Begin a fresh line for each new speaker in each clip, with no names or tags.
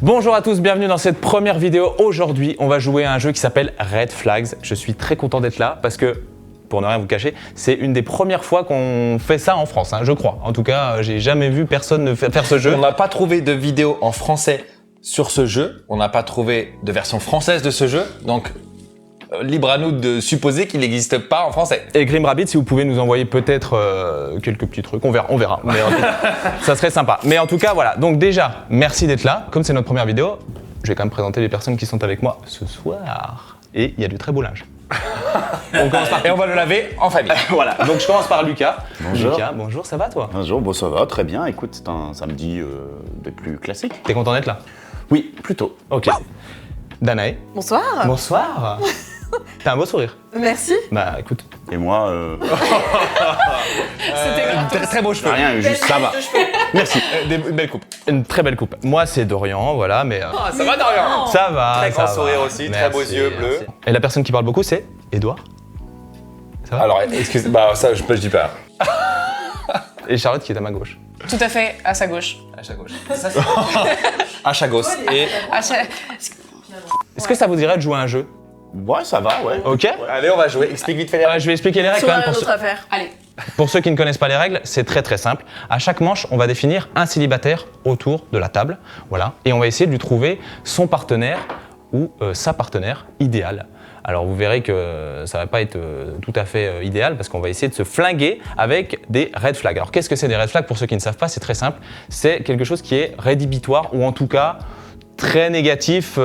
Bonjour à tous, bienvenue dans cette première vidéo. Aujourd'hui, on va jouer à un jeu qui s'appelle Red Flags. Je suis très content d'être là parce que, pour ne rien vous cacher, c'est une des premières fois qu'on fait ça en France, je crois. En tout cas, j'ai jamais vu personne faire ce jeu.
On n'a pas trouvé de vidéo en français sur ce jeu. On n'a pas trouvé de version française de ce jeu. Donc, libre à nous de supposer qu'il n'existe pas en français.
Et Grim Rabbit, si vous pouvez nous envoyer peut-être quelques petits trucs, on verra. Mais en tout cas, ça serait sympa. Mais en tout cas, voilà. Donc déjà, merci d'être là. Comme c'est notre première vidéo, je vais quand même présenter les personnes qui sont avec moi ce soir. Et il y a du très beau linge.
On commence par... Et on va le laver en famille.
Voilà. Donc je commence par Lucas.
Bonjour.
Lucas, bonjour, ça va toi?
Bonjour, bon ça va, très bien. Écoute, c'est un samedi des plus classiques.
T'es content d'être là?
Oui, plutôt.
Ok. Danae.
Bonsoir.
Bonsoir. T'as un beau sourire.
Merci.
Bah écoute.
Et moi,
C'était
Très beaux cheveux.
rien, juste ça va. Merci.
Des belles coupes.
Une très belle coupe. Moi c'est Dorian, voilà, mais
Ah, ça va Dorian?
ça va.
Très
ça
grand
va.
sourire aussi, très beaux yeux bleus.
merci. Et la personne qui parle beaucoup c'est Edouard. Ça va?
Alors, excusez, bah ça je dis pas.
Et Charlotte qui est à ma gauche.
tout à fait à sa gauche.
À chaque gauche. À chaque gauche. Et
À sa-
Est-ce que ça vous dirait de jouer à un jeu?
Ouais, ça va, ouais.
Ok.
allez, on va jouer. Explique vite fait les règles.
Je vais expliquer les règles
Sur
quand
la
même
autre affaire. Allez.
pour ceux qui ne connaissent pas les règles, c'est très très simple. À chaque manche, on va définir un célibataire autour de la table, voilà, et on va essayer de lui trouver son partenaire ou sa partenaire idéale. Alors vous verrez que ça va pas être tout à fait idéal parce qu'on va essayer de se flinguer avec des red flags. Alors qu'est-ce que c'est des red flags? Pour ceux qui ne savent pas, c'est très simple. C'est quelque chose qui est rédhibitoire ou en tout cas très négatif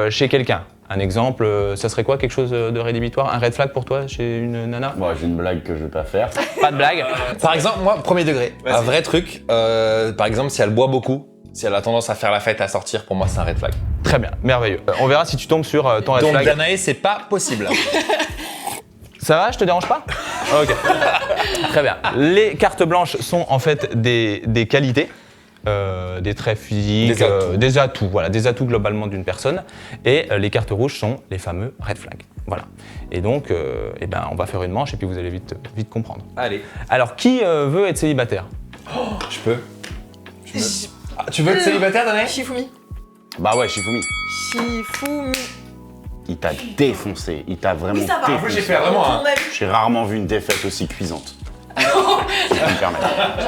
chez quelqu'un. Un exemple, ça serait quoi quelque chose de rédhibitoire? Un red flag pour toi chez une nana?
Bon, j'ai une blague que je vais pas faire.
Pas de blague.
Par exemple, moi, premier degré. Un vrai truc, par exemple, si elle boit beaucoup, si elle a tendance à faire la fête, à sortir, pour moi, c'est un red flag.
Très bien, merveilleux. On verra si tu tombes sur ton red
Donc,
flag.
Danae, c'est pas possible.
Ça va, je te dérange pas? Ok. Très bien. Les cartes blanches sont en fait des qualités, des traits physiques, des atouts, voilà, des atouts globalement d'une personne. Et les cartes rouges sont les fameux red flags. Voilà. Et donc, on va faire une manche et puis vous allez vite comprendre.
Allez.
Alors, qui veut être célibataire?
Je peux. Ah, tu veux être célibataire, Danae?
Shifumi.
Bah ouais, Shifumi.
Shifumi.
Il t'a défoncé, il t'a vraiment
ça va.
défoncé.
Moi, j'ai fait vraiment un...
J'ai rarement vu une défaite aussi cuisante. Si je peux me permettre.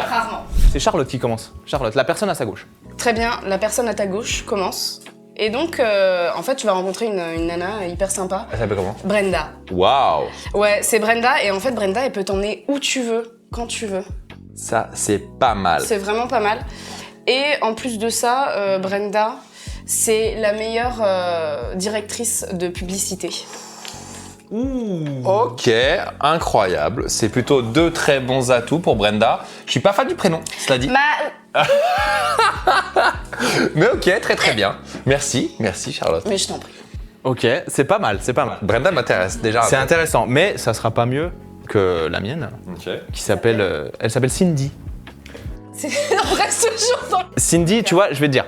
Rarement.
C'est Charlotte qui commence. Charlotte, la personne à sa gauche.
Très bien, la personne à ta gauche commence. Et donc, en fait, tu vas rencontrer une nana hyper sympa.
Elle s'appelle comment?
Brenda.
Waouh.
Ouais, c'est Brenda. Et en fait, Brenda, elle peut t'emmener où tu veux, quand tu veux.
Ça, c'est pas mal.
C'est vraiment pas mal. Et en plus de ça, Brenda, c'est la meilleure directrice de publicité.
Ok, incroyable. C'est plutôt deux très bons atouts pour Brenda. Je suis pas fan du prénom, cela dit. Mais ok, très bien. Merci Charlotte.
Mais je t'en prie.
Ok, c'est pas mal, c'est pas mal.
Brenda m'intéresse déjà.
C'est intéressant, mais ça sera pas mieux que la mienne,
Ok.
qui s'appelle, elle s'appelle Cindy.
On reste toujours dans...
Cindy, tu vois, je vais te dire,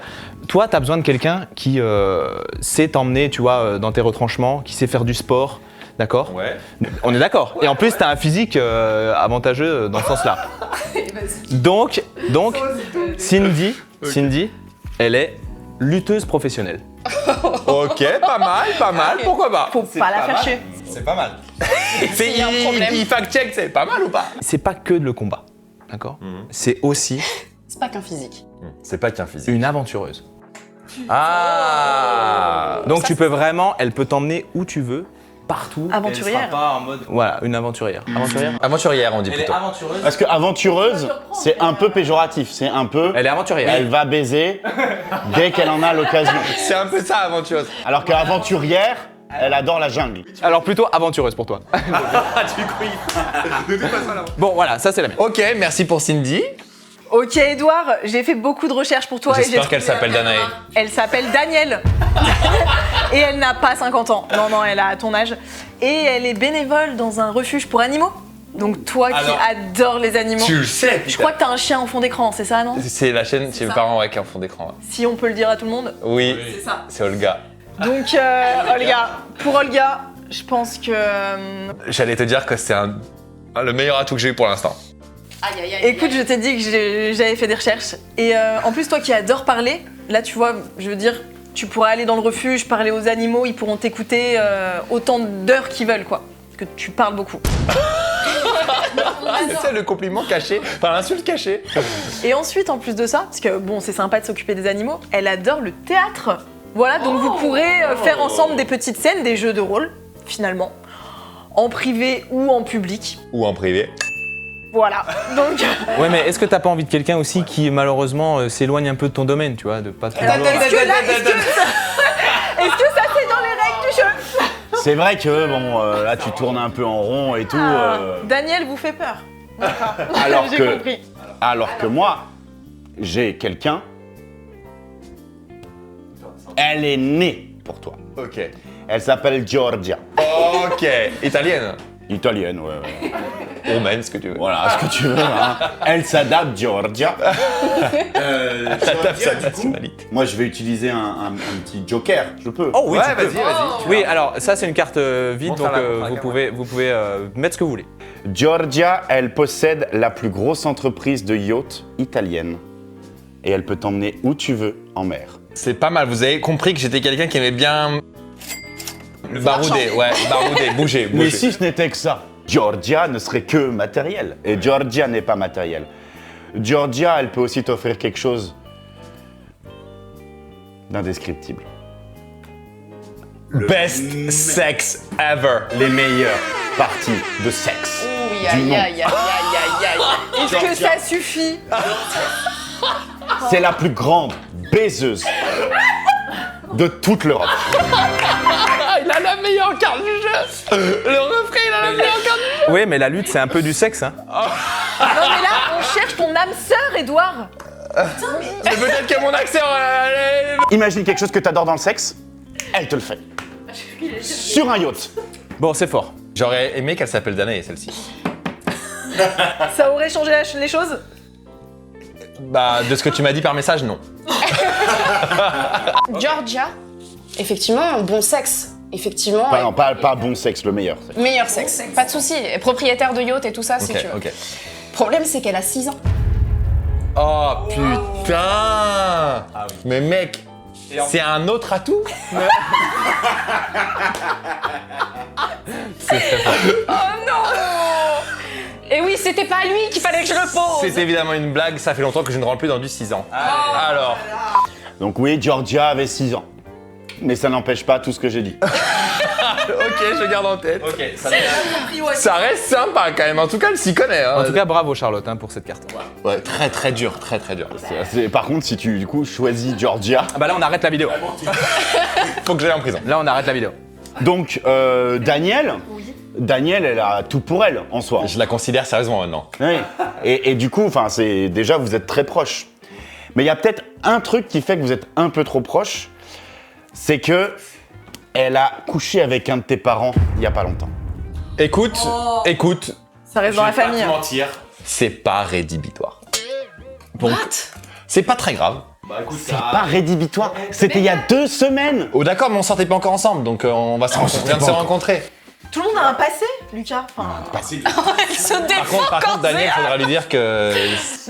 toi, t'as besoin de quelqu'un qui sait t'emmener, tu vois, dans tes retranchements, qui sait faire du sport, d'accord?
Ouais.
On est d'accord. Et en plus, t'as un physique avantageux dans ce sens-là. Donc, Cindy, elle est lutteuse professionnelle.
Ok, pas mal, pourquoi pas?
Faut pas la faire chier.
C'est pas mal.
S'il y a un problème.
Il fact-check, c'est pas mal ou pas?
C'est pas que le combat, d'accord? C'est aussi
C'est pas qu'un physique.
C'est pas qu'un physique.
une aventureuse.
Ah.
Donc tu peux vraiment, elle peut t'emmener où tu veux, partout.
Aventurière.
Elle sera pas en mode... Voilà, une aventurière. Aventurière.
Aventurière, on dit
Elle est
plutôt.
aventureuse.
Parce que aventureuse, c'est un peu péjoratif. C'est un peu.
Elle est aventurière.
Elle va baiser dès qu'elle en a l'occasion.
C'est un peu ça, aventureuse.
Alors qu'aventurière, elle adore la jungle.
Alors plutôt aventureuse pour toi. Bon voilà, ça c'est la mienne.
Ok, merci pour Cindy.
Ok Edouard, j'ai fait beaucoup de recherches pour toi et j'ai
J'espère qu'elle s'appelle Danae.
Elle s'appelle Danielle et elle n'a pas 50 ans. Non, elle a ton âge. Et elle est bénévole dans un refuge pour animaux. Donc toi qui
Alors,
adores les animaux,
Tu le sais,
je crois que t'as un chien en fond d'écran, c'est ça non?
C'est la chaîne chez mes parents avec un fond d'écran. Ouais.
Si on peut le dire à tout le monde.
Oui,
C'est ça.
c'est Olga.
Donc Olga, pour Olga, je pense que...
J'allais te dire que c'est le meilleur atout que j'ai eu pour l'instant.
Aïe, aïe, aïe.
Écoute, je t'ai dit que j'avais fait des recherches. Et en plus, toi qui adores parler, Là, tu vois, je veux dire, tu pourras aller dans le refuge, parler aux animaux, ils pourront t'écouter autant d'heures qu'ils veulent, quoi. Parce que tu parles beaucoup.
C'est le compliment caché, enfin l'insulte cachée.
Et ensuite, en plus de ça, parce que bon, c'est sympa de s'occuper des animaux, elle adore le théâtre. Voilà, donc vous pourrez faire ensemble des petites scènes, des jeux de rôle, finalement, en privé ou en public.
Ou en privé.
Voilà, donc...
Ouais, mais est-ce que t'as pas envie de quelqu'un aussi qui malheureusement s'éloigne un peu de ton domaine, tu vois, de pas trop.
Est-ce que ça, c'est dans les règles du jeu?
C'est vrai que, bon, là, tu tournes un peu en rond et tout.
Daniel vous fait peur. D'accord.
Alors
J'ai
que-
compris.
Alors que moi, j'ai quelqu'un. Elle est née pour toi.
Ok.
Elle s'appelle Giorgia.
Ok. Italienne.
Italienne, ouais.
Romaine, ce que tu veux.
Voilà, ce que tu veux. Hein. Elle s'adapte, Giorgia.
T'adaptes sa
Giorgia, du coup,
personnalité.
moi, je vais utiliser un petit joker. Je peux.
Oh oui,
Ouais,
tu peux.
vas-y.
Oui, alors ça c'est une carte vide, donc
Montre-la, montre-la,
vous pouvez mettre ce que vous voulez.
Giorgia, elle possède la plus grosse entreprise de yacht italienne. Et elle peut t'emmener où tu veux en mer.
C'est pas mal, vous avez compris que j'étais quelqu'un qui aimait bien... Le barouder, ouais, barouder, bouger.
Mais si ce n'était que ça, Giorgia ne serait que matériel. Et Giorgia n'est pas matériel. Giorgia, elle peut aussi t'offrir quelque chose d'indescriptible.
Best sex ever.
Les meilleures parties de sexe.
Oui,
Du
aïe,
monde.
aïe, aïe, aïe, aïe, aïe.
Est-ce que ça suffit?
C'est la plus grande baiseuse de toute l'Europe.
Ah, il a la meilleure carte du jeu. Le refrain, il a la meilleure carte du jeu.
Oui, mais la lutte c'est un peu du sexe, hein.
Non mais là, on cherche ton âme sœur, Edouard.
Mais peut-être que mon accent...
Imagine quelque chose que t'adores dans le sexe, elle te le fait. Sur un yacht.
Bon, c'est fort.
J'aurais aimé qu'elle s'appelle Danae, celle-ci.
Ça aurait changé les choses?
Bah, de ce que tu m'as dit par message, non.
Georgia, effectivement, bon sexe. Effectivement,
Non, pas bon sexe, le meilleur.
meilleur sexe. Pas de souci. Et propriétaire de yacht et tout ça, si
Ok,
tu veux.
ok.
Problème, c'est qu'elle a 6 ans.
Oh putain. Mais mec, c'est un autre atout.
Oh non! Et oui, c'était pas à lui qu'il fallait que je le pose.
C'est évidemment une blague, ça fait longtemps que je ne rentre plus dans du 6 ans. Alors,
Donc oui, Georgia avait 6 ans. Mais ça n'empêche pas tout ce que j'ai dit.
ok, je garde en tête.
Ok, ça
Ça reste sympa quand même, en tout cas, elle s'y connaît. Hein.
En tout cas, bravo Charlotte hein, pour cette carte.
Ouais, très très dur, très très dur.
Par contre, si tu du coup choisis Georgia,
Ah bah là on arrête la vidéo.
Faut que j'aille en prison.
Là on arrête la vidéo.
donc Daniel, Daniel, elle a tout pour elle en soi.
Je la considère sérieusement maintenant.
Oui. Et du coup, enfin, c'est déjà vous êtes très proches. Mais il y a peut-être un truc qui fait que vous êtes un peu trop proches, c'est que elle a couché avec un de tes parents il y a pas longtemps.
Écoute, écoute,
Ça reste dans la famille. hein.
mentir, c'est pas rédhibitoire.
What?
C'est pas très grave.
C'est pas rédhibitoire. C'était il y a 2 semaines.
Oh d'accord, mais on sortait pas encore ensemble, donc on va se rencontrer. On vient de se rencontrer.
Tout le monde a un passé, Lucas. Enfin,
Elle se défend
Par contre,
quand
Daniel, faudra lui dire que...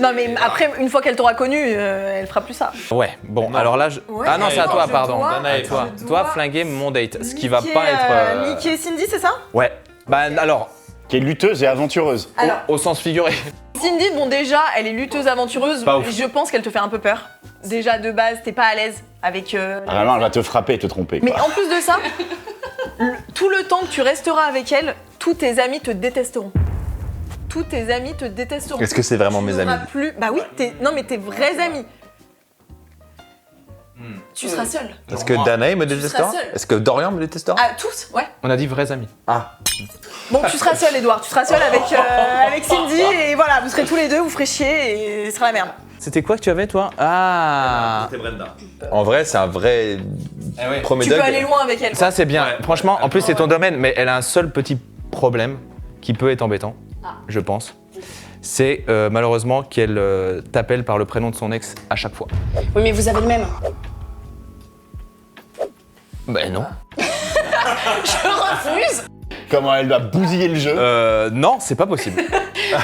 non mais après, une fois qu'elle t'aura connu, elle fera plus ça.
Ouais, bon, alors là je...
Ouais,
ah non, c'est à
non,
toi,
je
pardon.
dois-
Danae, toi.
je
Toi,
dois
flinguer mon date, ce qui va
Niquer,
pas être...
Niquer Cindy, c'est ça?
Ouais. Bah alors,
Qui est lutteuse et aventureuse.
Alors,
au sens figuré.
Cindy, bon déjà, elle est lutteuse aventureuse.
Pas ouf.
Je pense qu'elle te fait un peu peur. Déjà de base, t'es pas à l'aise avec.
Vraiment, elle va te frapper et te tromper.
Mais
quoi.
en plus de ça, tout le temps que tu resteras avec elle, tous tes amis te détesteront. Tous tes amis te détesteront.
Est-ce que c'est vraiment mes
Tu n'auras
amis?
plus. Bah oui, non mais tes vrais amis. Tu seras seul.
Est-ce que Danae me détestera?
seul.
Est-ce que Dorian me détestera?
Ah, tous, ouais.
On a dit vrais amis.
Bon, tu seras seul, Edouard. Tu seras seul avec Cindy et voilà, vous serez tous les deux, vous ferez chier et ce sera la merde.
C'était quoi que tu avais toi? Ah.
En vrai, c'est un vrai premier
Tu peux
dog.
aller loin avec elle.
Ça c'est bien. Franchement, en plus c'est ton domaine, mais elle a un seul petit problème qui peut être embêtant, je pense. C'est malheureusement qu'elle t'appelle par le prénom de son ex à chaque fois.
Oui, mais vous avez le même.
Ben non.
Je refuse.
Comment elle doit bousiller le jeu.
Non, c'est pas possible.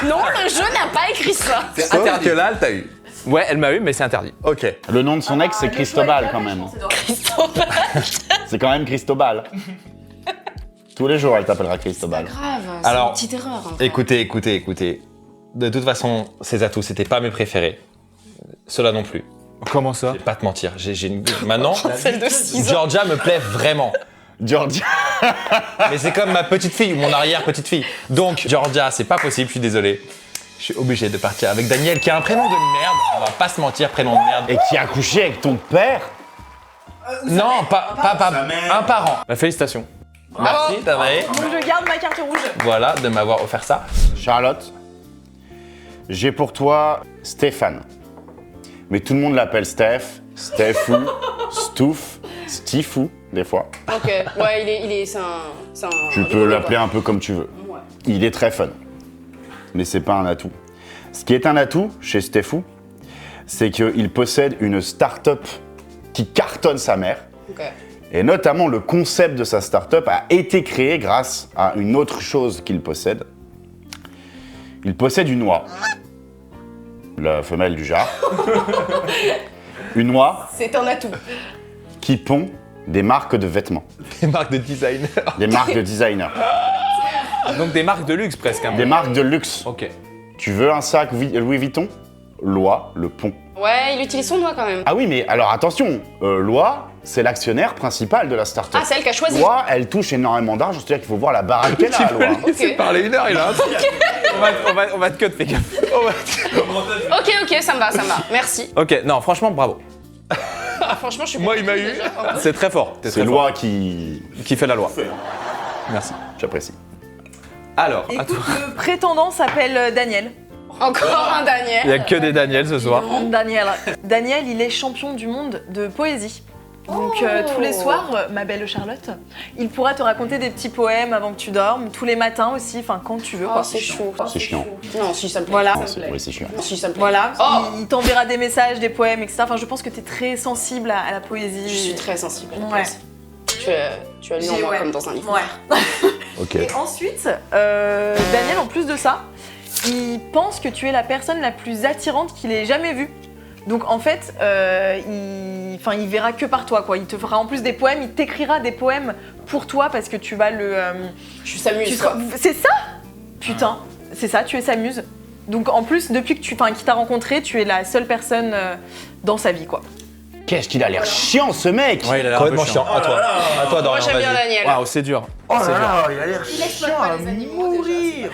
Non, le jeu n'a pas écrit ça.
Sauf que là, t'as eu.
Ouais, elle m'a eu, mais c'est interdit.
Ok.
Le nom de son ex, c'est Cristobal quand même. C'est quand même Cristobal. Tous les jours, elle t'appellera Cristobal.
Grave, c'est
Alors,
une petite erreur. Hein, frère.
Écoutez. De toute façon, ces atouts, c'était pas mes préférés. Ceux-là non plus.
Comment ça?
Je vais pas te mentir. Maintenant,
Celle de 6 ans.
Georgia me plaît vraiment.
Georgia.
Mais c'est comme ma petite fille ou mon arrière-petite fille. Donc, Georgia, c'est pas possible, je suis désolé. Je suis obligé de partir avec Daniel, qui a un prénom de merde. On va pas se mentir, prénom de merde.
Et qui a couché avec ton père?
Non, pas un parent.
Bah, félicitations.
Merci, Danae.
Donc je garde ma carte rouge.
Voilà, de m'avoir offert ça.
Charlotte, j'ai pour toi Stéphane. Mais tout le monde l'appelle Steph, Stefou, Stouff, Stifou, des fois.
Ok, ouais, c'est un.
Tu peux l'appeler un peu comme tu veux.
Ouais.
Il est très fun. Mais c'est pas un atout. Ce qui est un atout chez Stefou, c'est qu'il possède une start-up qui cartonne sa mère.
Ok.
Et notamment, le concept de sa start-up a été créé grâce à une autre chose qu'il possède. Il possède une oie. La femelle du genre. Une oie
C'est un atout.
qui pond des marques de vêtements,
Des marques de design.
des marques de designers,
Donc des marques de luxe presque.
des marques de luxe.
Ok.
Tu veux un sac Louis Vuitton? L'oie le pond.
Ouais, il utilise son doigt quand même.
Ah oui, mais alors attention, l'oie, c'est l'actionnaire principal de la start-up.
Ah, c'est elle qui a choisi.
L'oie, elle touche énormément d'argent, c'est-à-dire qu'il faut voir la baraque qu'elle a, l'oie.
Ok.
Parler une heure, il a un truc. On va te cut, fais gaffe.
Ok, ça me va. Merci.
Ok, non, franchement, bravo.
Ah, franchement, je suis
Moi, il m'a eu.
déjà.
C'est très fort.
C'est l'oie qui...
Qui fait la loi. Merci.
J'apprécie.
Alors, à
Écoute,
toi.
le prétendant s'appelle Daniel.
Encore un
Il
Daniel.
n'y a que des Daniel ce soir.
Daniel, il est champion du monde de poésie. Donc tous les soirs, ma belle Charlotte, il pourra te raconter des petits poèmes avant que tu dormes, tous les matins aussi, enfin quand tu veux.
Oh,
quoi.
c'est chaud.
C'est chiant.
Non, si ça me plaît.
Voilà.
Non, oui, c'est chiant.
Si ça me plaît.
Voilà,
Oh,
il t'enverra des messages, des poèmes, etc. Enfin, je pense que tu es très sensible à la poésie.
je suis très sensible. à la
Ouais.
poésie. Tu as lu en moi comme dans un livre.
Ouais.
Ok.
Et ensuite, Daniel, en plus de ça, il pense que tu es la personne la plus attirante qu'il ait jamais vue. Donc en fait, il verra que par toi, quoi. Il te fera en plus des poèmes, il t'écrira des poèmes pour toi parce que tu vas le...
Je s'amuse.
tu seras- C'est ça Putain, c'est ça, tu es sa muse. Donc en plus, depuis que qu'il t'a rencontré, tu es la seule personne dans sa vie, quoi.
Qu'est-ce qu'il a l'air chiant, ce mec!
Ouais, il a l'air un peu
Complètement chiant. À toi. À toi,
Moi,
Dorian,
j'aime bien
vas-y.
Daniel.
Waouh, c'est dur.
Oh
C'est dur.
là là, il a l'air chiant à mourir!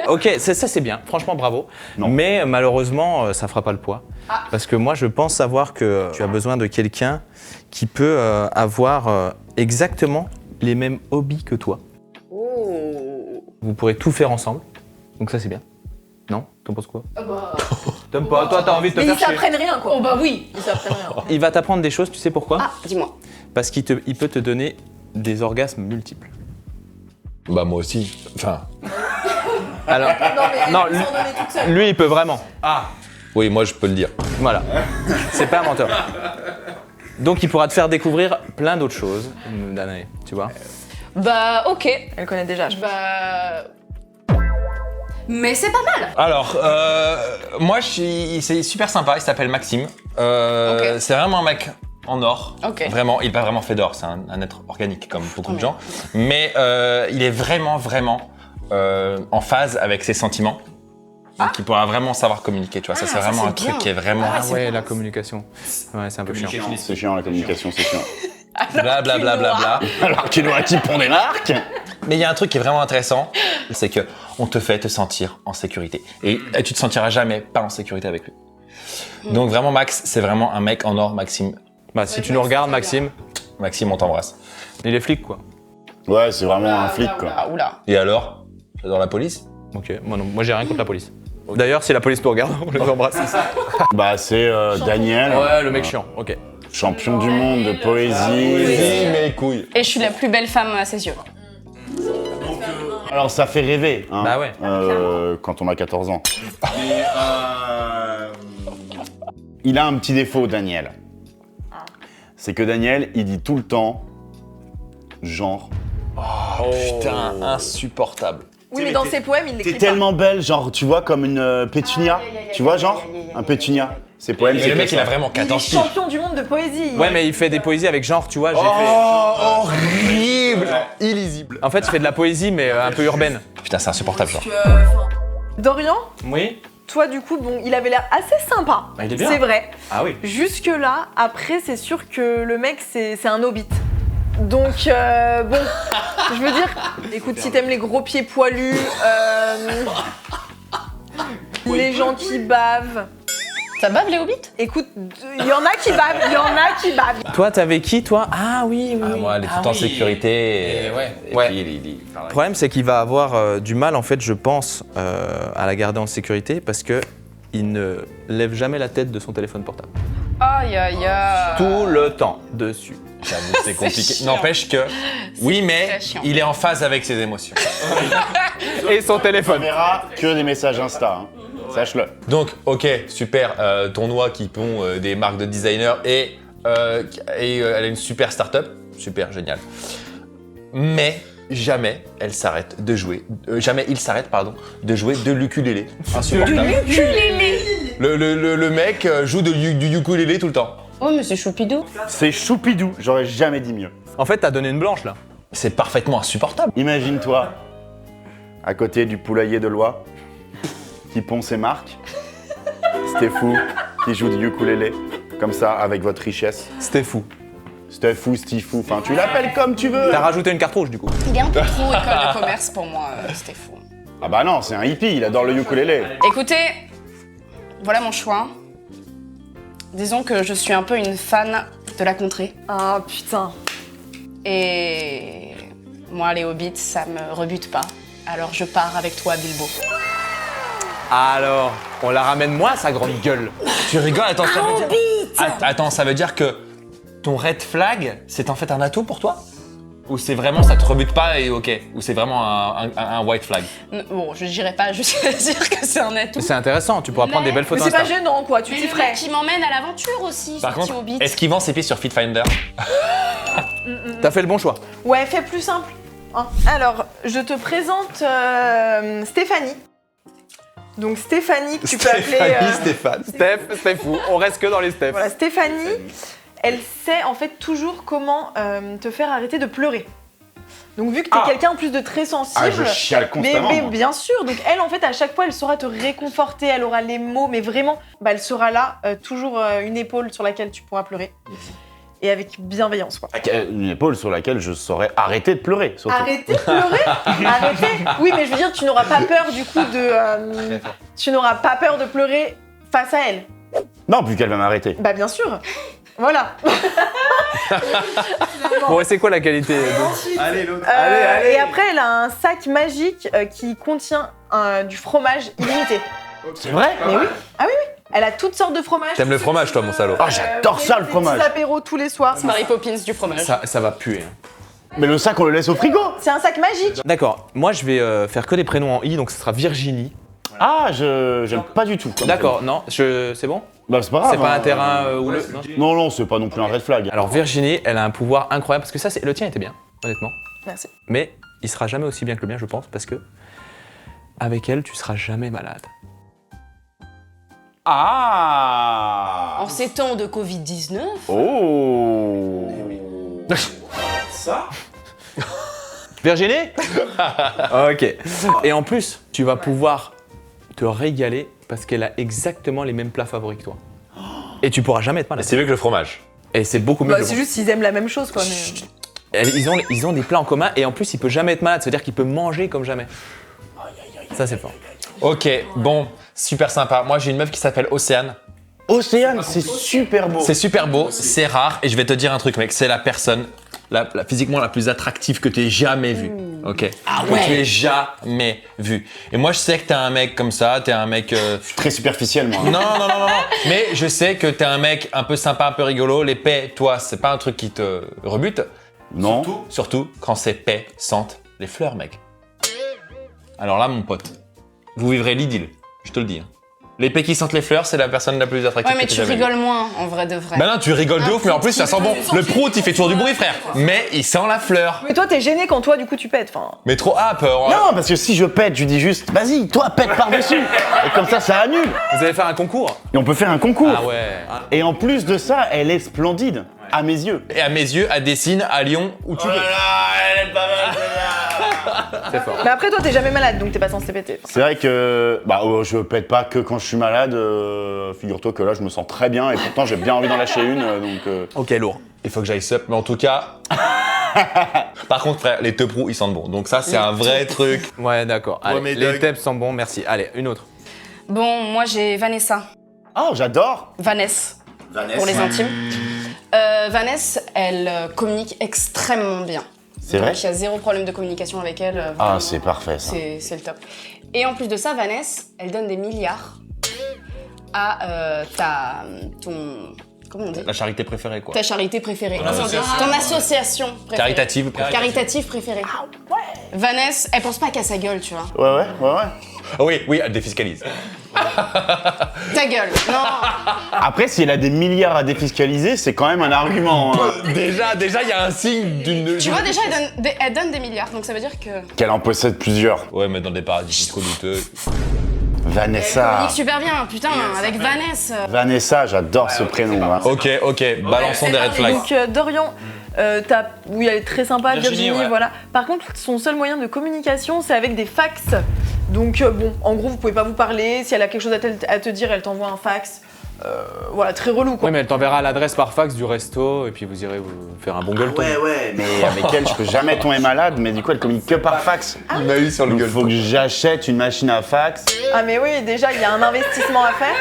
Ok, ça c'est bien, franchement bravo.
Non.
Mais malheureusement, ça fera pas le poids. Parce que moi, je pense savoir que tu as besoin de quelqu'un qui peut avoir exactement les mêmes hobbies que toi.
Oh.
Vous pourrez tout faire ensemble. Donc ça c'est bien. Non? T'en penses quoi?
Ah bah.
T'aimes pas? Toi, t'as envie de te
Mais
faire
ils
chier.
s'apprennent rien, quoi.
Oh bah oui.
Ils s'apprennent rien.
Il va t'apprendre des choses, tu sais pourquoi?
Ah, dis-moi.
Parce qu'il peut te donner des orgasmes multiples.
Bah, moi aussi. Enfin,
Alors,
Non, mais elle
Non,
peut s'en donner toute seule.
lui, il peut vraiment.
oui, moi, je peux le dire.
Voilà. C'est pas un menteur. Donc, il pourra te faire découvrir plein d'autres choses, Danae, tu vois.
Bah, ok.
Elle connaît déjà, je pense.
Bah. Mais c'est pas mal.
Alors, moi, c'est super sympa. Il s'appelle Maxime.
Ok.
C'est vraiment un mec en or.
Ok.
Vraiment, il n'est pas vraiment fait d'or. C'est un être organique comme beaucoup de
mais-
gens. Mais il est vraiment en phase avec ses sentiments. Donc, il pourra vraiment savoir communiquer. Tu vois, ça, c'est
ça,
vraiment
c'est
un truc
bien.
qui est vraiment
Ah ouais, la communication. Ouais, c'est un peu chiant.
C'est chiant, la communication, c'est chiant.
blablabla.
Alors qu'il aurait qui prend des marques?
Mais il y a un truc qui est vraiment intéressant, c'est que on te fait te sentir en sécurité. Et tu te sentiras jamais pas en sécurité avec lui. Donc vraiment, Max, c'est vraiment un mec en or, Maxime.
Bah, si tu nous regardes, Maxime,
Maxime, on t'embrasse.
il est flic, quoi.
Ouais, c'est vraiment un flic, quoi.
Oula.
Et alors? J'adore la police.
Ok, moi non, moi j'ai rien contre la police. D'ailleurs, si la police nous regarde, on les embrasse.
Bah, c'est Daniel,
Ouais, le mec chiant, ok.
champion du monde de poésie.
Oui, mes couilles.
Et je suis la plus belle femme à ses yeux.
Alors, ça fait rêver, hein,
Bah ouais.
quand on a 14 ans. Il a un petit défaut, Daniel. C'est que Daniel, il dit tout le temps, genre,
Oh, putain, insupportable.
Oui, mais dans ses poèmes, il l'écrit
T'es
pas.
tellement belle, genre, tu vois, comme une pétunia. Tu vois, genre, un pétunia. Ses poèmes,
Mais
c'est
le mec,
que
il a
ça.
vraiment
Il est
14 piges.
champion du monde de poésie.
Ouais, mais il fait des poésies avec genre, tu vois, j'ai fait...
Oh, horrible. Illisible.
En fait, il fait de la poésie, mais un peu urbaine.
Putain, c'est insupportable, genre.
Dorian,
Oui.
toi, du coup, bon, il avait l'air assez sympa.
Bah, il est bien.
C'est vrai.
Ah oui.
Jusque-là, après, c'est sûr que le mec, c'est un hobbit. Donc, bon, je veux dire, écoute, si t'aimes les gros pieds poilus, les gens qui bavent,
Ça bave les hobbits?
écoute, il y en a qui bavent, il y en a qui bavent.
Toi, t'avais qui, toi? Ah oui, oui.
Ah, moi, elle est tout le temps en sécurité. Et
Ouais.
puis,
Le problème, c'est qu'il va avoir du mal, en fait, je pense, à la garder en sécurité parce que il ne lève jamais la tête de son téléphone portable.
Aïe aïe aïe.
Tout le temps dessus.
J'avoue, c'est compliqué.
chiant.
N'empêche que, oui, mais
très chiant.
il est en phase avec ses émotions.
Et son
On
téléphone.
verra que des messages Insta, hein. Sache-le.
Donc, ok, super, tournoi qui pond des marques de designers et elle a une super start-up. Super, génial. Mais jamais elle s'arrête de jouer. Jamais il s'arrête, pardon, de jouer de l'ukulélé. Insupportable. Le mec joue du ukulélé tout le temps.
Oh, mais c'est choupidou.
C'est choupidou, j'aurais jamais dit mieux.
En fait, t'as donné une blanche, là.
C'est parfaitement insupportable.
Imagine-toi, à côté du poulailler de Loie, qui pond ses marques, Stéphou, qui joue du ukulélé, comme ça, avec votre richesse.
C'était fou.
Stéphou, Stifou, enfin, tu l'appelles comme tu veux.
T'as rajouté une carte rouge, du coup.
Il est un peu trop école de commerce pour moi, c'était fou.
Ah bah non, c'est un hippie, il adore le ukulélé.
Écoutez, voilà mon choix. Disons que je suis un peu une fan de la contrée.
Ah putain.
Et moi, les hobbits, ça me rebute pas. Alors je pars avec toi, Bilbo.
Alors, on la ramène moi, sa grande gueule.
Tu rigoles, attends, ça veut dire... Attends, ça veut dire que ton red flag, c'est en fait un atout pour toi? Ou c'est vraiment, ça te rebute pas et ok? Ou c'est vraiment un white flag?
Bon, je dirais pas, je vais dire que c'est un atout.
C'est intéressant, tu pourras prendre des belles
Mais
photos
c'est pas
Insta.
gênant, quoi, tu
Mais
t'y
le
ferais.
mec qui m'emmène à l'aventure aussi,
Par
ce petit
contre,
hobbit.
est-ce qu'il vend ses pieds sur FitFinder?
T'as fait le bon choix.
Ouais, fais plus simple. Hein. Alors, je te présente Stéphanie. Donc Stéphanie, que tu peux appeler...
Stéphane.
Steph fou. On reste que dans les Steph.
Voilà, Stéphanie, elle sait en fait toujours comment te faire arrêter de pleurer. Donc vu que t'es quelqu'un en plus de très sensible...
Ah, je chiale constamment.
Mais
moi.
bien sûr, donc elle en fait à chaque fois elle saura te réconforter, elle aura les mots, mais vraiment, bah, elle sera là, toujours une épaule sur laquelle tu pourras pleurer. Et avec bienveillance quoi.
Une épaule sur laquelle je saurais arrêter de pleurer, surtout.
Arrêtez de pleurer. Arrêtez. Oui, mais je veux dire, tu n'auras pas peur du coup de... tu n'auras pas peur de pleurer face à elle.
Non, plus qu'elle va m'arrêter.
Bah bien sûr. Voilà.
Bon, et c'est quoi la qualité
Allez, l'autre.
Et après, elle a un sac magique qui contient du fromage illimité.
C'est vrai?
Mais oui. Ah oui, oui. Elle a toutes sortes de fromages.
T'aimes le fromage, toi, mon salaud?
Ah, j'adore ça, le fromage.
Des apéros tous les soirs.
Mary Poppins du fromage.
Ça va puer.
Mais le sac, on le laisse au frigo.
C'est un sac magique.
D'accord, moi je vais faire que des prénoms en I, donc ce sera Virginie.
Ah, j'aime pas du tout. comme
D'accord, non, c'est bon?
prénom. Bah, c'est pas grave.
C'est pas
hein.
un terrain houleux? Non.
Non, c'est pas non plus un red flag.
Alors Virginie, elle a un pouvoir incroyable, parce que ça, le tien était bien, honnêtement.
Merci.
Mais il sera jamais aussi bien que le mien, je pense, parce que avec elle, tu seras jamais malade.
Ah.
En ces temps de Covid-19,
Oh.
Virginie? Ok. Et en plus, tu vas pouvoir te régaler parce qu'elle a exactement les mêmes plats favoris que toi. Et tu pourras jamais être malade.
C'est mieux que le fromage.
Et c'est beaucoup mieux
Bah,
que le
c'est juste s'ils aiment la même chose quoi. Mais...
Ils ont des plats en commun et en plus, il peut jamais être malade. C'est-à-dire qu'il peut manger comme jamais. Ça, c'est fort.
Ok, bon, super sympa. Moi, j'ai une meuf qui s'appelle Océane.
Océane, c'est super beau.
C'est super beau, c'est rare, et je vais te dire un truc, mec, c'est la personne physiquement la plus attractive que tu aies jamais vue. Ok. Ah ouais. Que tu aies jamais vue. Et moi, je sais que t'es un mec comme ça, t'es un mec.
Très superficiel, moi.
Non. Mais je sais que t'es un mec un peu sympa, un peu rigolo. Les paix, toi, c'est pas un truc qui te rebute.
Non.
Surtout quand ces paix sentent les fleurs, mec. Alors là, mon pote, vous vivrez l'idylle, je te le dis. Hein. L'épée qui sente les fleurs, c'est la personne la plus attractive
Ouais, mais
que
tu
t'aies jamais vue.
rigoles moins, en vrai de vrai.
Bah non, tu rigoles de ouf, mais en plus ça sent bon. Le prout, il fait toujours du bruit, frère. Mais il sent la fleur.
Mais toi, t'es gêné quand toi, du coup, tu pètes. Enfin,
Mais trop peur.
Non, parce que si je pète, je dis juste, vas-y, toi, pète par-dessus. Et comme ça annule.
Vous allez faire un concours?
Et on peut faire un concours.
Ah ouais.
Et en plus de ça, elle est splendide, à mes yeux.
Et à mes yeux, à Dessines, à Lyon, où tu veux.
elle est pas mal,
C'est fort.
mais après, toi, t'es jamais malade, donc t'es pas censé péter.
C'est vrai que je pète pas que quand je suis malade. Figure-toi que là, je me sens très bien et pourtant, j'ai bien envie d'en lâcher une.
Ok, lourd.
Il faut que j'aille sup, mais en tout cas. Par contre, frère, les teprous, ils sentent bon. Donc ça, c'est un vrai truc.
Ouais, d'accord. Allez,
mais
les
Doug.
tips sont bons, merci. Allez, une autre.
Bon, moi j'ai Vanessa.
Oh, j'adore.
Vanessa, pour les intimes. Vanessa, elle communique extrêmement bien.
C'est vrai.
Donc, il y a zéro problème de communication avec elle.
Ah,
vraiment.
c'est parfait ça.
C'est le top. Et en plus de ça, Vanessa, elle donne des milliards à comment on dit?
La charité préférée, quoi.
Ta charité préférée.
association.
Ton association préférée.
Caritative préférée.
Caritative préférée. Vanessa, elle pense pas qu'à sa gueule, tu vois.
Ouais.
Ah oui, elle défiscalise.
Ta gueule. Non.
Après, si elle a des milliards à défiscaliser, c'est quand même un argument. Hein.
Déjà, il y a un signe d'une.
Tu vois, déjà, elle donne des milliards. Donc ça veut dire que...
Qu'elle en possède plusieurs.
Ouais, mais dans des paradis fiscaux douteux.
Elle
Vanessa.
communique super bien, putain, avec Vanessa.
Vanessa, j'adore ce prénom. Hein.
Ok, balançons des red flags.
Donc, Dorian, oui, elle est très sympa, Virginie,
ouais.
voilà. Par contre, son seul moyen de communication, c'est avec des fax. Donc, bon, en gros, vous pouvez pas vous parler. Si elle a quelque chose à te dire, elle t'envoie un fax. Voilà, très relou, quoi.
Oui, mais elle t'enverra l'adresse par fax du resto et puis vous irez vous faire un bon gueuleton.
Ouais, mais avec elle, je peux jamais tomber malade, mais du coup, elle communique que par fax.
Il m'a eu sur le
Donc, faut que j'achète une machine à fax.
Ah, mais oui, déjà, il y a un investissement à faire.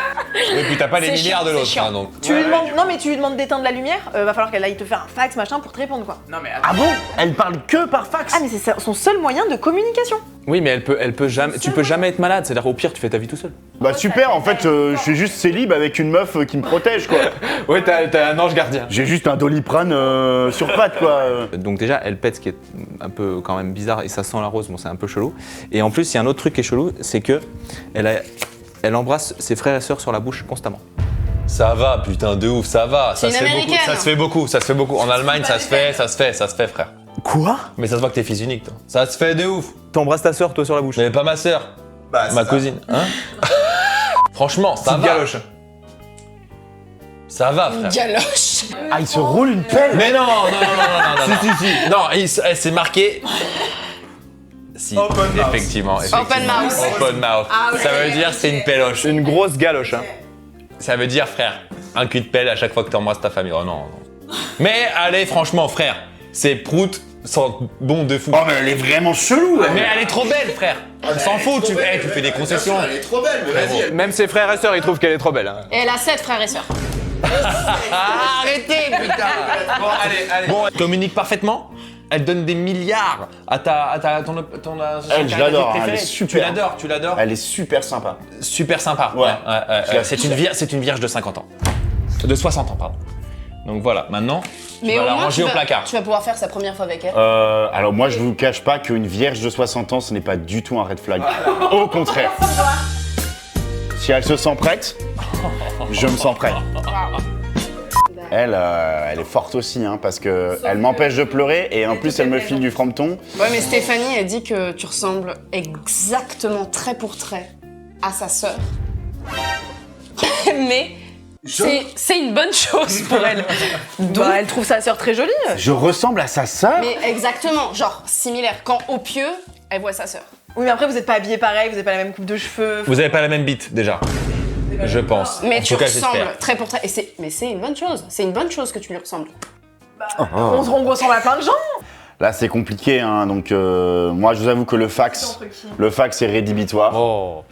Et puis t'as pas les
C'est
milliards
chiant,
de
c'est
l'autre,
chiant.
hein, donc.
Tu lui demandes, non, mais tu lui demandes d'éteindre la lumière, va falloir qu'elle aille te faire un fax, machin, pour te répondre, quoi.
Ah bon? Elle parle que par fax?
Ah, mais c'est son seul moyen de communication.
Oui, mais elle peut jamais. Tu peux jamais être malade. C'est-à-dire au pire, tu fais ta vie tout seul.
Bah super, en fait, je suis juste célib avec une meuf qui me protège, quoi.
Ouais, t'as un ange gardien.
J'ai juste un Doliprane sur patte, quoi.
Donc déjà, elle pète, ce qui est un peu quand même bizarre, et ça sent la rose, bon c'est un peu chelou. Et en plus, il y a un autre truc qui est chelou, c'est que elle embrasse ses frères et sœurs sur la bouche constamment.
Ça va, putain, de ouf, ça va.
C'est une américaine.
Ça se fait beaucoup. En Allemagne, ça se fait, frère.
Quoi?
Mais ça se voit que t'es fils unique, toi. Ça se fait de ouf.
T'embrasses ta sœur, toi, sur la bouche.
Mais pas ma sœur. Ma cousine, hein. Franchement, ça
Petite
va.
galoche.
Ça va, frère.
Galoche.
Ah, il se roule une pelle?
Mais non. Si. Non, elle s'est marqué. Si, effectivement.
Open mouth.
Open mouth.
Ah, ok.
Ça veut dire c'est une péloche.
Une grosse galoche, hein.
Ça veut dire, frère, un cul de pelle à chaque fois que t'embrasses ta famille. Oh non. Mais allez, franchement, frère, c'est prout sans bon de fou.
Oh, mais elle est vraiment chelou, elle.
Mais elle est trop belle, frère. On s'en fout, tu fais des concessions.
Elle est trop belle, mais vas-y.
Même ses frères et sœurs, ils trouvent qu'elle est trop belle. Hein.
Et elle a 7 frères et sœurs.
Arrêtez, putain. Bon, allez. Bon, elle communique parfaitement. Elle donne des milliards à ton
Elle, je l'adore, hein, elle est
préférée.
super.
Tu l'adores.
Elle est super sympa.
Super sympa.
Ouais.
C'est une vierge de 50 ans. De 60 ans, pardon. Donc voilà, maintenant, tu
Mais
vas
au
la
moins,
ranger au placard.
tu vas pouvoir faire sa première fois avec elle.
Alors moi, je vous cache pas qu'une vierge de 60 ans, ce n'est pas du tout un red flag. Au contraire. Si elle se sent prête, je me sens prêt. Elle est forte aussi, hein, parce que elle m'empêche de pleurer et en plus elle me file du frometon.
Ouais, mais Stéphanie, elle dit que tu ressembles exactement trait pour trait à sa sœur. Mais c'est une bonne chose pour elle.
Bah, elle trouve sa sœur très jolie.
Je ressemble à sa sœur.
Mais exactement, genre similaire. Quand au pieu, elle voit sa sœur.
Oui, mais après, vous êtes pas habillés pareil, vous avez pas la même coupe de cheveux.
Vous avez pas la même bite, déjà. Je pense.
Mais
En
tu
tout cas,
ressembles
j'espère.
trait pour trait. Mais c'est une bonne chose. C'est une bonne chose que tu lui ressembles.
On ressemble à plein de gens.
Là, c'est compliqué, hein, donc moi, je vous avoue que le fax est rédhibitoire.
Oh.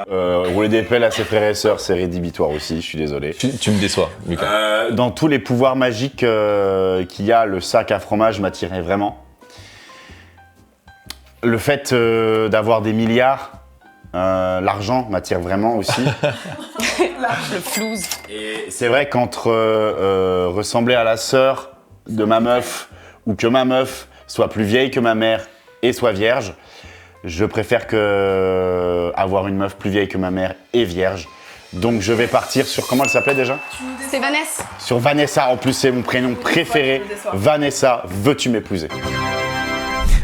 Rouler des pelles à ses frères et sœurs, c'est rédhibitoire aussi. Je suis désolé.
Tu me déçois, Lucas.
Dans tous les pouvoirs magiques qu'il y a, le sac à fromage m'attirait vraiment. Le fait d'avoir des milliards, l'argent m'attire vraiment aussi.
Le flouze.
Et c'est vrai qu'entre ressembler à la sœur de ma meuf ou que ma meuf soit plus vieille que ma mère et soit vierge, je préfère avoir une meuf plus vieille que ma mère et vierge. Donc je vais partir sur, comment elle s'appelait déjà?
C'est Vanessa.
Sur Vanessa, en plus c'est mon prénom préféré. Vanessa, veux-tu m'épouser?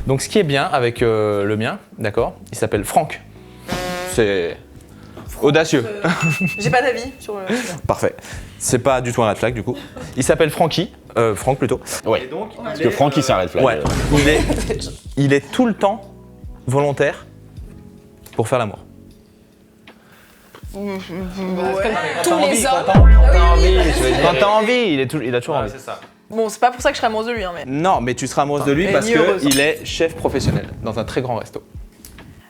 Donc ce qui est bien avec le mien, d'accord, il s'appelle Franck. C'est audacieux.
J'ai pas d'avis sur le.
Parfait. C'est pas du tout un red flag du coup. Il s'appelle Francky, Franck plutôt.
Ouais. Parce que Francky c'est un red flag.
Ouais. Il est tout le temps volontaire pour faire l'amour.
Comme tous les hommes.
Quand t'as envie, il a toujours envie.
C'est ça.
Bon, c'est pas pour ça que je serais amoureuse de lui, hein, mais.
Non, mais tu seras amoureuse de lui
Et
parce
ni heureuse.
qu'il est chef professionnel dans un très grand resto.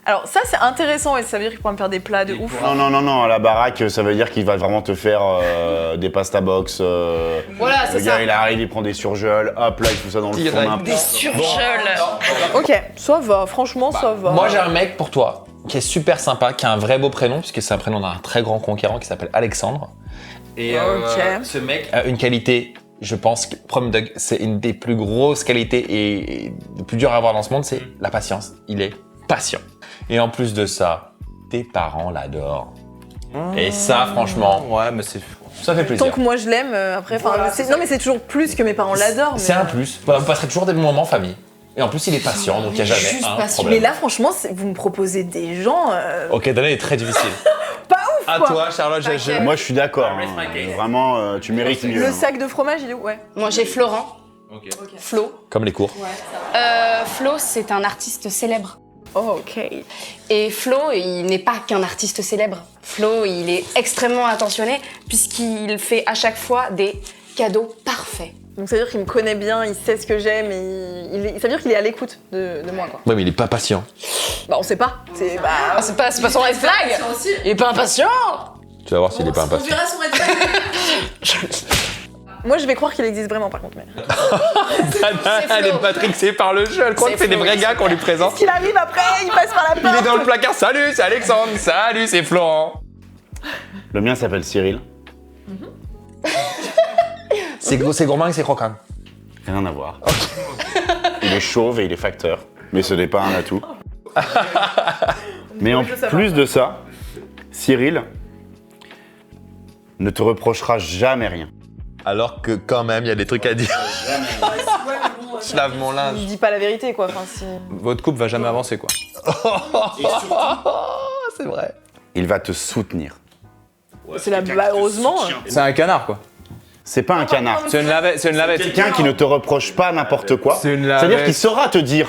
Alors, ça, c'est intéressant et ça veut dire qu'il pourra me faire des plats de ouf.
Non, à la baraque, ça veut dire qu'il va vraiment te faire des pasta box.
Voilà, c'est
le gars,
ça.
il arrive, il prend des surgels, hop là, il fout ça dans le
Direct.
four.
Des surgels.
Ok, ça va, franchement, ça va.
Moi, j'ai un mec pour toi qui est super sympa, qui a un vrai beau prénom, puisque c'est un prénom d'un très grand conquérant qui s'appelle Alexandre. Et
Ok.
ce mec a une qualité, je pense que Prom Dog, c'est une des plus grosses qualités et les plus dures à avoir dans ce monde, c'est la patience. Il est patient. Et en plus de ça, tes parents l'adorent. Et ça, franchement,
Ouais, mais c'est.
ça fait
Tant
plaisir.
que moi je l'aime, après, enfin, non mais c'est toujours plus que mes parents l'adorent. mais-
C'est un plus. Voilà, vous passerez toujours des bons moments en famille. Et en plus, il est patient, donc il n'y a jamais
Juste
un
patient.
problème.
Mais là, franchement, vous me proposez des gens.
Ok, Dana est très difficile.
Pas ouf,
À
quoi.
toi, Charlotte, je...
Moi je suis d'accord.
Rest my case.
Vraiment, tu mérites mieux.
Le
hein.
sac de fromage, il est où? Ouais.
Moi, j'ai Florent.
Ok.
Flo.
Comme les cours.
Flo, c'est un artiste célèbre.
Oh, ok.
Et Flo, il n'est pas qu'un artiste célèbre. Flo, il est extrêmement attentionné puisqu'il fait à chaque fois des cadeaux parfaits.
Donc ça veut dire qu'il me connaît bien, il sait ce que j'aime et ça veut dire qu'il est à l'écoute de moi, quoi.
Ouais, mais il est pas patient.
Bah, on sait pas. C'est
Ah, c'est pas son red flag. Il est pas impatient.
Tu vas voir s'il est pas impatient.
son red flag. Moi, je vais croire qu'il existe vraiment, par contre. Mais...
Elle est matrixée par le jeu, elle croit
C'est
que c'est des
Flo.
vrais gars qu'on lui présente.
Qu'il arrive après, il passe par la
Il est
porte.
dans le placard, salut, c'est Alexandre, salut, c'est Florent.
Le mien s'appelle Cyril.
C'est gourmand et c'est croquant.
Rien à voir. Il est chauve et il est facteur. Mais ce n'est pas un atout. Mais en
je veux savoir.
plus de ça, Cyril ne te reprochera jamais rien.
Alors que quand même, il y a des trucs à dire. Je lave mon linge.
Il dit pas la vérité, quoi. Enfin, si...
Votre couple va jamais avancer quoi.
C'est vrai.
Il va te soutenir.
C'est la... Bah, heureusement.
C'est un canard quoi.
C'est pas un canard.
C'est une lavette. C'est une lavette.
Quelqu'un qui ne te reproche pas n'importe quoi.
C'est une
C'est-à-dire
lavette.
qu'il saura te dire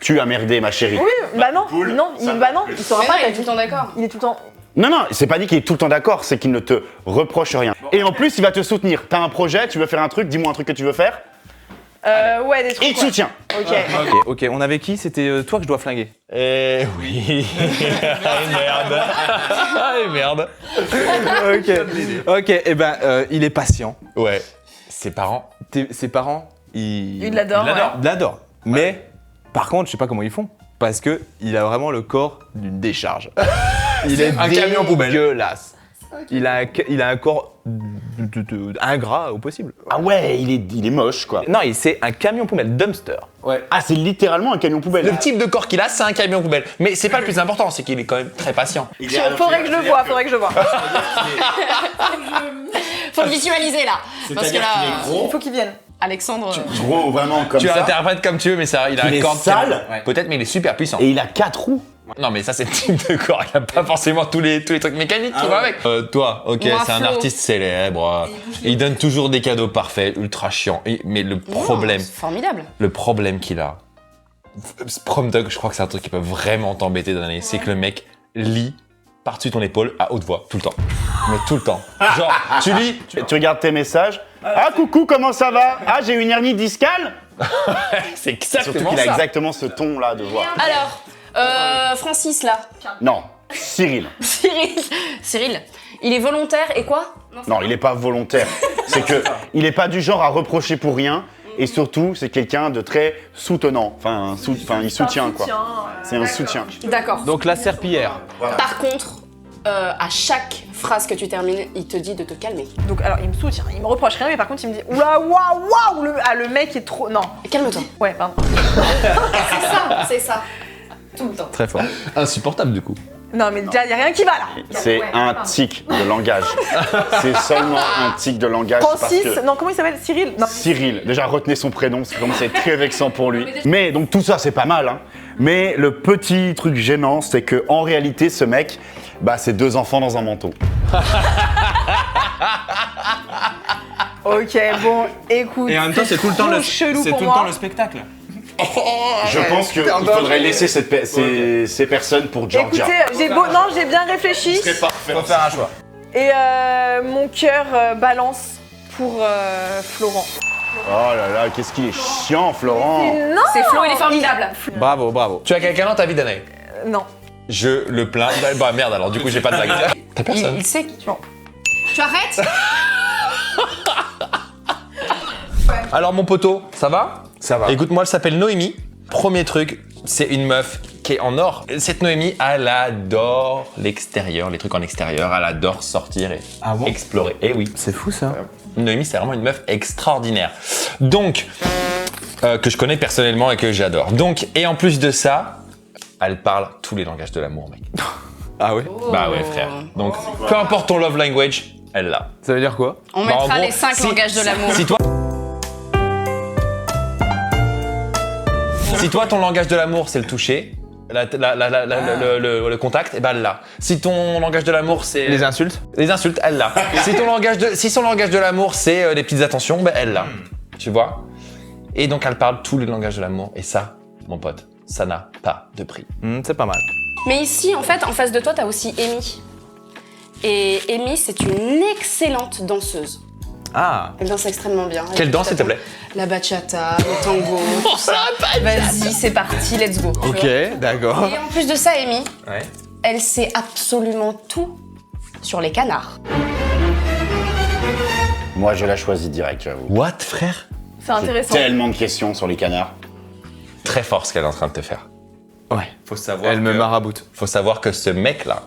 tu as merdé ma chérie.
Oui, bah non, il saura
Mais
pas.
non, il est tout le temps d'accord.
Il est tout le temps.
Non, c'est pas dit qu'il est tout le temps d'accord, c'est qu'il ne te reproche rien. Et en plus, il va te soutenir. T'as un projet, tu veux faire un truc, dis-moi un truc que tu veux faire,
Ouais, des trucs.
et il te soutient.
Ok.
Ok, on avait qui? C'était toi que je dois flinguer.
Eh oui. Merde. Merde.
Ok, et ben il est patient.
Ouais. Ses parents.
Ses parents,
Il l'adore.
Ils l'adorent. Mais par contre, je sais pas comment ils font. Parce que il a vraiment le corps d'une décharge. Il est
un camion poubelle.
dégueulasse. Il a un corps ingrat au possible.
Ah ouais, il est moche, quoi.
Non, c'est un camion poubelle, dumpster.
Ah, c'est littéralement un camion poubelle.
Le type de corps qu'il a, c'est un camion poubelle. Mais c'est pas le plus important, c'est qu'il est quand même très patient.
Faudrait que je le voie,
Faut le visualiser là. Parce que là,
Il faut qu'il vienne.
Alexandre.
Gros, vraiment, comme
Tu
ça.
l'interprètes comme tu veux, mais ça, il a
Il
un
est
corps
sale.
Ouais. Peut-être, mais il est super puissant.
Et il a 4 roues.
Non, mais ça, c'est le type de corps. Il a pas forcément tous les trucs mécaniques qui vont avec. Toi, ok,
Moi,
c'est un
Flo.
artiste célèbre. Il donne toujours des cadeaux parfaits, ultra chiants. Mais le problème,
Oh, c'est formidable.
qu'il a, Prom Dog, je crois que c'est un truc qui peut vraiment t'embêter dans l'année, c'est que le mec lit par-dessus ton épaule à haute voix, tout le temps. Mais tout le temps. Genre, tu lis,
Tu regardes tes messages. Ah, coucou, comment ça va? Ah, j'ai une hernie discale.
c'est
Surtout
exactement
qu'il a
ça.
exactement ce ton-là de voix.
Alors, Francis là.
Non, Cyril.
Cyril, il est volontaire et quoi?
Non, il est pas volontaire. C'est que il est pas du genre à reprocher pour rien. Et surtout, c'est quelqu'un de très soutenant. Enfin, il soutient, quoi. C'est un soutien.
D'accord.
Donc la serpillière.
Par contre, à chaque phrase que tu termines, il te dit de te calmer.
Donc, alors, il me soutient, il me reproche rien, mais par contre, il me dit oula, waouh, le mec est trop. Non.
Calme-toi.
Ouais, pardon.
C'est ça. Tout le temps.
Très fort.
Insupportable, du coup.
Non, mais déjà, y a rien qui va là.
C'est un tic de langage. C'est seulement un tic de langage.
Francis,
parce que
non, comment il s'appelle? Cyril? Non.
Cyril, déjà retenez son prénom, parce que comme c'est très vexant pour lui. Mais donc tout ça, c'est pas mal. Hein. Mais le petit truc gênant, c'est que en réalité, ce mec, bah, c'est 2 enfants dans un manteau.
Ok, bon, écoute.
Et en même temps, c'est tout le temps
trop chelou pour moi.
spectacle.
Je pense qu'il faudrait laisser ces personnes pour Georgia.
Écoutez, j'ai bien réfléchi.
Ce serait parfait.
Faut faire un choix.
Et mon cœur balance pour Florent.
Oh là là, qu'est-ce qu'il est chiant, Florent.
Non,
C'est Flo, il est formidable.
Bravo, bravo.
Tu as quelqu'un dans ta vie, Danae?
Non.
Je le plains. Bah merde, alors du coup, j'ai pas de blague. T'as personne.
Il sait qui tu es. Tu arrêtes?
Alors, mon poteau, ça va?
Ça va.
Écoute-moi, elle s'appelle Noémie. Premier truc, c'est une meuf qui est en or. Cette Noémie, elle adore l'extérieur, les trucs en extérieur. Elle adore sortir et
Ah bon
explorer. Eh oui.
C'est fou ça.
Noémie, c'est vraiment une meuf extraordinaire. Donc, que je connais personnellement et que j'adore. Donc, et en plus de ça, elle parle tous les langages de l'amour, mec.
Ah oui.
Bah ouais, frère. Donc, peu importe ton love language, elle l'a.
Ça veut dire quoi?
On
Bah, en
mettra
gros,
les 5 langages de l'amour.
Si toi, ton langage de l'amour, c'est le toucher, le contact, et ben elle l'a. Si ton langage de l'amour, c'est
Les insultes?
les insultes, elle l'a. Si son langage de l'amour, c'est les petites attentions, ben elle l'a. Tu vois? Et donc, elle parle tous les langages de l'amour. Et ça, mon pote, ça n'a pas de prix.
C'est pas mal.
Mais ici, en fait, en face de toi, t'as aussi Amy. Et Amy, c'est une excellente danseuse.
Ah.
Elle danse extrêmement bien.
Quelle danse, s'il te plaît?
La bachata, le tango, tout ça. Vas-y, c'est parti, let's go. tu
Ok,
vois.
d'accord.
Et en plus de ça, Amy,
Ouais.
elle sait absolument tout sur les canards.
Moi, je la choisis direct, j'avoue.
What, frère?
C'est intéressant.
Tellement de questions sur les canards.
Très fort ce qu'elle est en train de te faire.
Ouais.
Faut savoir
Elle me maraboute.
Faut savoir que ce mec-là,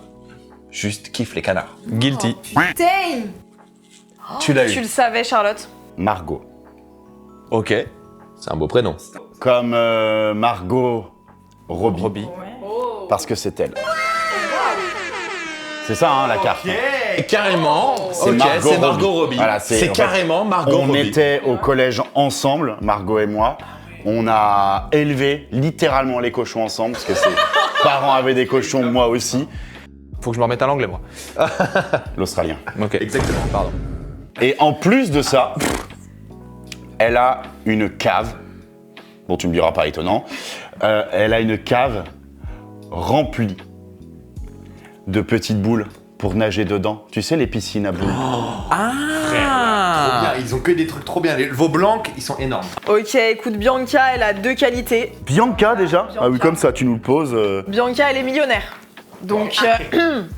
juste kiffe les canards.
Guilty.
Putain.
Tu l'as
Tu le savais, Charlotte?
Margot.
Ok.
C'est un beau prénom.
Comme Margot Robbie.
Robbie.
Parce que c'est elle. C'est ça, hein, la carte.
Carrément.
C'est
Ok,
Margot
c'est Margot
Robbie.
Robbie.
Voilà,
c'est
en fait,
carrément Margot
On
Robbie.
était au collège ensemble, Margot et moi. On a élevé littéralement les cochons ensemble, parce que ses parents avaient des cochons, moi aussi.
Faut que je me remette à l'anglais, moi.
L'Australien.
Ok.
Exactement.
Pardon.
Et en plus de ça, elle a une cave. Bon, tu me diras pas étonnant. Elle a une cave remplie de petites boules pour nager dedans. Tu sais, les piscines à boules.
Ah.
Ils ont que des trucs trop bien. Les veaux blancs, ils sont énormes.
Ok, écoute, Bianca, elle a 2 qualités.
Bianca, déjà. Ah oui, comme ça, tu nous le poses.
Bianca, elle est millionnaire. Donc,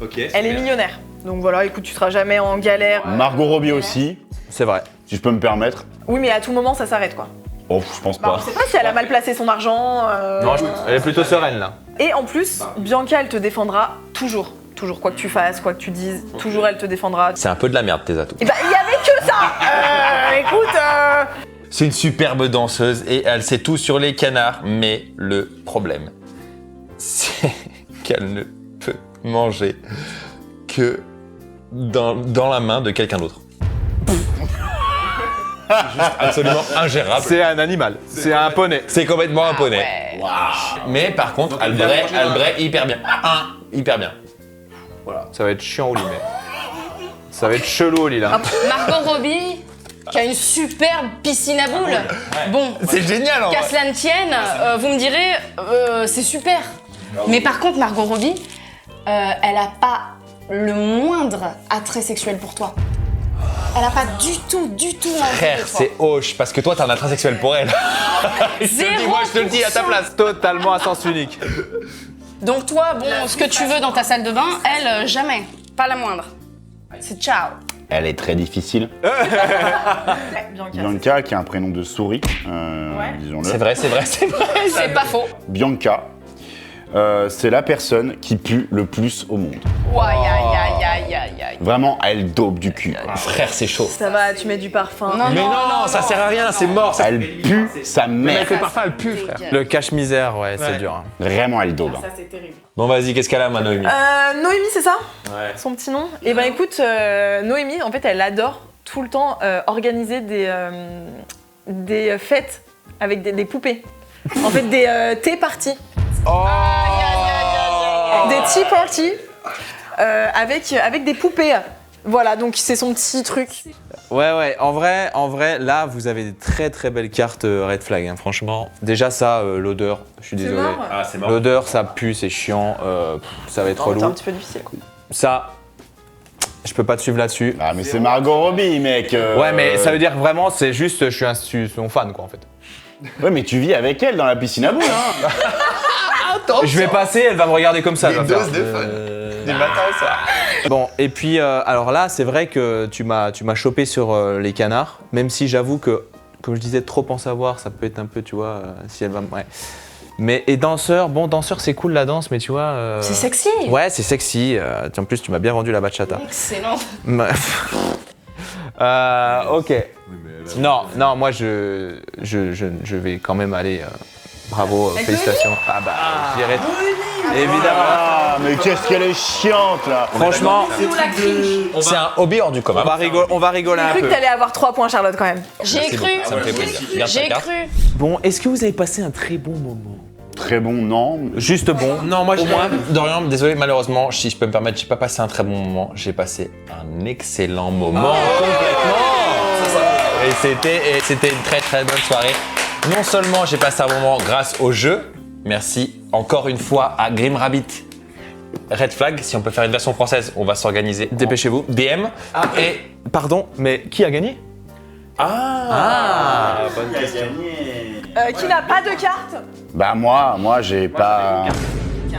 Ok.
elle est millionnaire. Donc voilà, écoute, tu seras jamais en galère.
Margot Robbie aussi,
C'est vrai.
si je peux me permettre.
Oui, mais à tout moment, ça s'arrête, quoi.
Oh, je pense
Bah,
pas.
on sait pas si elle a mal placé son argent.
Elle est plutôt sereine, là.
Et en plus, Bianca, elle te défendra toujours. Toujours, quoi que tu fasses, quoi que tu dises, toujours elle te défendra.
C'est un peu de la merde, tes atouts.
Et bah, il y avait que ça Écoute,
C'est une superbe danseuse et elle sait tout sur les canards, mais le problème, c'est qu'elle ne peut manger que dans la main de quelqu'un d'autre. C'est juste absolument ingérable.
C'est un animal. C'est un poney.
C'est complètement un poney.
Ouais.
Mais par contre, elle braie hyper bien. Hyper bien.
Ça va être chiant au lit, mais. Ça va être chelou au lit, là.
Margot Robbie, qui a une superbe piscine à boules. Bon,
C'est génial en
qu'à
vrai.
cela ne tienne, vous me direz, c'est super. Mais par contre, Margot Robbie, elle a pas le moindre attrait sexuel pour toi. Elle a pas du tout envie de
Frère,
toi.
c'est hoche parce que toi t'as un attrait sexuel pour elle. Moi je te le dis à ta
0%.
place.
Totalement à sens unique.
Donc toi, bon, ce que tu veux dans ta salle de bain, elle, jamais. Pas la moindre. C'est ciao.
Elle est très difficile.
Bianca.
Bianca, qui a un prénom de souris, disons-le.
C'est vrai.
C'est pas faux.
Bianca, c'est la personne qui pue le plus au monde.
Aïe, aïe, aïe,
aïe, aïe, aïe.
Vraiment, elle dope du cul.
Frère, c'est chaud.
Ça va, tu mets du parfum.
Non,
Mais non, ça sert à rien, c'est mort. Ça...
Elle pue sa
Mais
mère.
avec le parfum, elle pue, frère.
Le cache-misère, ouais, c'est
Ouais.
dur. Hein.
Vraiment, elle dope.
Ça, c'est terrible.
Bon, vas-y, qu'est-ce qu'elle a, ma Noémie?
Noémie, c'est ça?
Ouais.
Son petit nom? Eh ben écoute, Noémie, en fait, elle adore tout le temps organiser des fêtes avec des poupées. En fait, des tea parties. Des tea parties avec des poupées. Voilà, donc c'est son petit truc.
Ouais, en vrai, là, vous avez des très très belles cartes red flag, hein, franchement. Déjà, ça, l'odeur, je suis désolé.
mort.
Ah, c'est mort.
L'odeur, ça pue, c'est chiant, ça va être
C'est un
relou.
petit peu difficile.
Ça, je peux pas te suivre là-dessus.
Ah, mais c'est Margot Robbie, mec.
Ouais, mais ça veut dire que vraiment, c'est juste, je suis son fan, quoi, en fait.
Ouais, mais tu vis avec elle dans la piscine à boules, hein.
Je vais passer, elle va me regarder comme ça.
Des
elle va
doses
faire,
de fun.
Du matin au soir.
Bon, et puis, alors là, c'est vrai que tu m'as chopé sur les canards, même si j'avoue que, comme je disais, trop en savoir, ça peut être un peu, tu vois, si elle va... Ouais. Mais, et danseur, bon, danseur, c'est cool la danse, mais tu vois...
C'est sexy.
Ouais, c'est sexy. En plus, tu m'as bien vendu la bachata.
Excellent.
Ok. Non, moi, je vais quand même aller... bravo, félicitations. Ah bah, je dirais... Évidemment.
Ah, mais qu'est-ce qu'elle est chiante, là.
Franchement,
C'est un hobby hors du commun.
on va rigoler
J'ai
un
cru
peu.
que t'allais avoir 3 points, Charlotte, quand même.
J'ai
C'est
cru.
bon, ça me fait plaisir. Garde ta
J'ai
carte.
cru.
Bon, est-ce que vous avez passé un très bon moment?
Très bon, non.
Juste bon.
Non, moi, Dorian, désolé, malheureusement, si je peux me permettre, j'ai pas passé un très bon moment, j'ai passé un excellent moment. Complètement. Et c'était une très très bonne soirée. Non seulement j'ai passé un moment grâce au jeu, merci encore une fois à Grim Rabbit. Red Flag, si on peut faire une version française, on va s'organiser.
Dépêchez-vous.
DM. Et
Pardon, mais qui a gagné?
bonne question.
Qui n'a pas de carte?
Bah, moi, j'ai pas.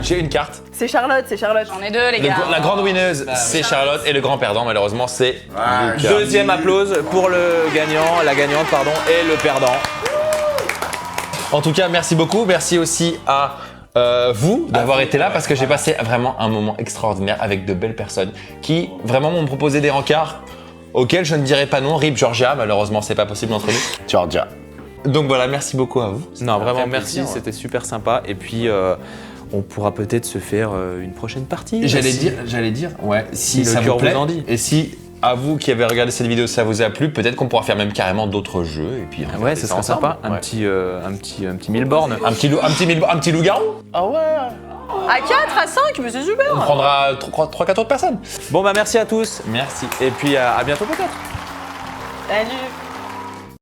J'ai une carte.
C'est Charlotte, c'est Charlotte.
J'en ai deux, les gars.
La grande winneuse, c'est Charlotte, et le grand perdant, malheureusement, c'est Lucas.
Deuxième applause pour le gagnant, la gagnante, pardon, et le perdant.
En tout cas, merci beaucoup. Merci aussi à vous d'avoir été là parce que j'ai passé vraiment un moment extraordinaire avec de belles personnes qui vraiment m'ont proposé des rencarts auxquels je ne dirais pas non. RIP Georgia, malheureusement, c'est pas possible entre nous.
Georgia.
Donc voilà, merci beaucoup à vous.
Non, vraiment,
fait
merci,
plaisir, ouais.
c'était super sympa. Et puis, on pourra peut-être se faire une prochaine partie.
J'allais
Si-
dire, ouais, si
le
ça
cœur
vous plaît,
vous en dit.
et si à vous qui avez regardé cette vidéo ça vous a plu, peut-être qu'on pourra faire même carrément d'autres jeux et puis
Ah ouais, ça serait sympa. Un
Ouais.
petit Milborn.
un petit loup-garou.
Ah ouais.
À 4, à 5, mais c'est super.
On prendra 3-4 autres personnes.
Bon, bah merci à tous.
Merci.
Et puis à bientôt peut-être.
Salut.